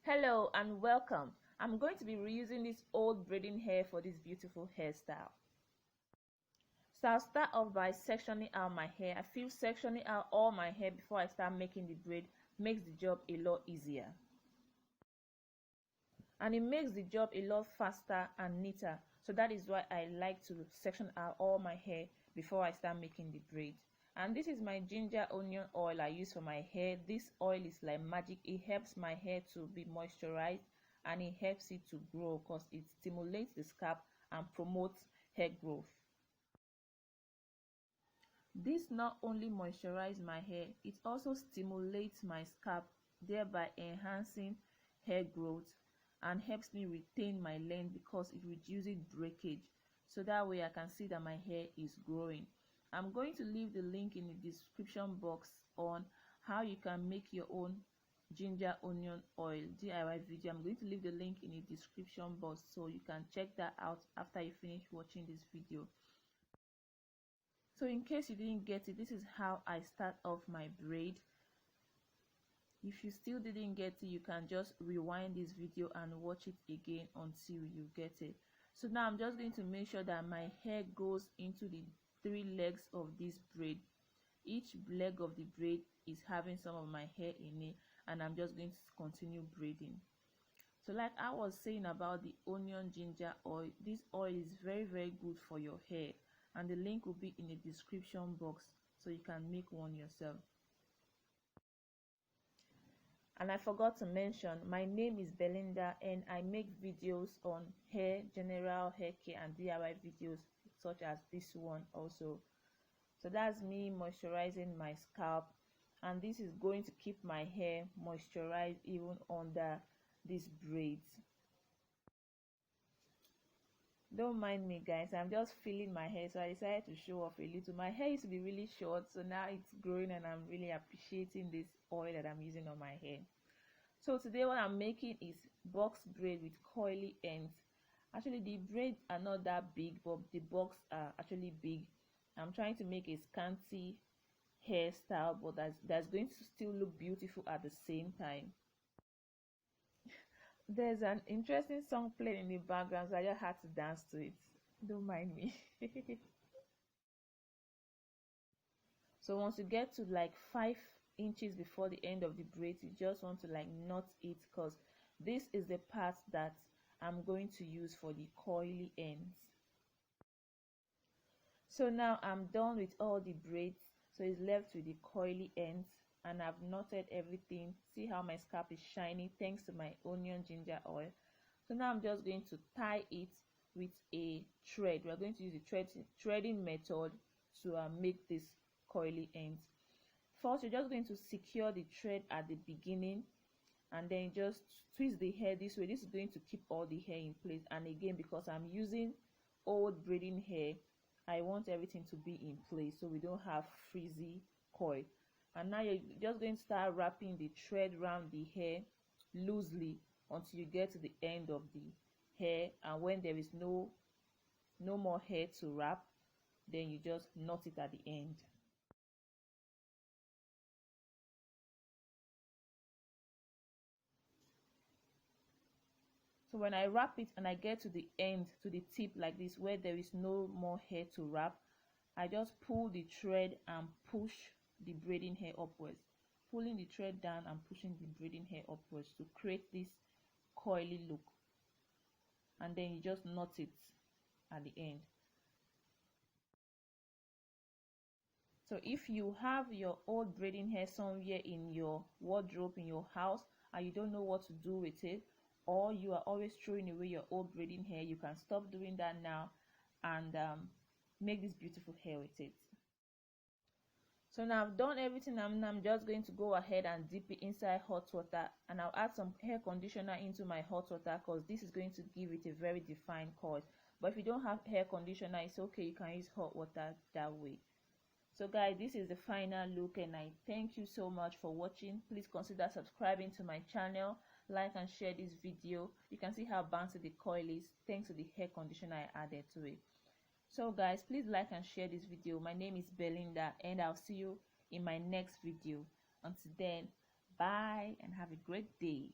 Hello and welcome. I'm going to be reusing this old braiding hair for this beautiful hairstyle. So I'll start off by sectioning out my hair. I feel sectioning out all my hair before I start making the braid makes the job a lot easier. And it makes the job a lot faster and neater. So that is why I like to section out all my hair before I start making the braid. And this is my ginger onion oil I use for my hair. This oil is like magic. It helps my hair to be moisturized and it helps it to grow because it stimulates the scalp and promotes hair growth. This not only moisturizes my hair, it also stimulates my scalp, thereby enhancing hair growth and helps me retain my length because it reduces breakage, so that way I can see that my hair is growing. I'm going to leave the link in the description box on how you can make your own ginger onion oil DIY video. I'm going to leave the link in the description box so you can check that out after you finish watching this video. So in case you didn't get it, this is how I start off my braid. If you still didn't get it, you can just rewind this video and watch it again until you get it. So now I'm just going to make sure that my hair goes into the 3 legs of this braid. Each leg of the braid is having some of my hair in it, and I'm just going to continue braiding. So like I was saying about the onion ginger oil, this oil is very good for your hair, and the link will be in the description box so you can make one yourself. And I forgot to mention, my name is Belinder and I make videos on hair, general hair care and DIY videos such as this one also. So that's me moisturizing my scalp, and this is going to keep my hair moisturized even under these braids. Don't mind me guys, I'm just feeling my hair, so I decided to show off a little. My hair used to be really short, so now it's growing and I'm really appreciating this oil that I'm using on my hair. So today what I'm making is box braid with coily ends. Actually the braids are not that big, but the box are actually big. I'm trying to make a scanty hairstyle, but that's going to still look beautiful at the same time. There's an interesting song playing in the background, so I just had to dance to it. Don't mind me. So once you get to like 5 inches before the end of the braid, you just want to like knot it, because this is the part that I'm going to use for the coily ends. So now I'm done with all the braids, so it's left with the coily ends, and I've knotted everything. See how my scalp is shiny thanks to my onion ginger oil. So now I'm just going to tie it with a thread. We're going to use the threading method to make this coily ends. First, you're just going to secure the thread at the beginning, and then just twist the hair this way. This is going to keep all the hair in place. And again, because I'm using old braiding hair, I want everything to be in place so we don't have frizzy coil. And now you're just going to start wrapping the thread around the hair loosely until you get to the end of the hair, and when there is no more hair to wrap, then you just knot it at the end. So when I wrap it and I get to the end, to the tip like this, where there is no more hair to wrap, I just pull the thread and push the braiding hair upwards, pulling the thread down and pushing the braiding hair upwards to create this coily look, and then you just knot it at the end. So if you have your old braiding hair somewhere in your wardrobe in your house and you don't know what to do with it, or you are always throwing away your old braiding hair, you can stop doing that now and make this beautiful hair with it. So now I've done everything. I'm just going to go ahead and dip it inside hot water, and I'll add some hair conditioner into my hot water because this is going to give it a very defined coil. But if you don't have hair conditioner, it's okay, you can use hot water that way. So guys, this is the final look, and I thank you so much for watching. Please consider subscribing to my channel, like and share this video. You can see how bouncy the coil is thanks to the hair conditioner I added to it. So guys, please like and share this video. My name is Belinda, and I'll see you in my next video. Until then, bye and have a great day.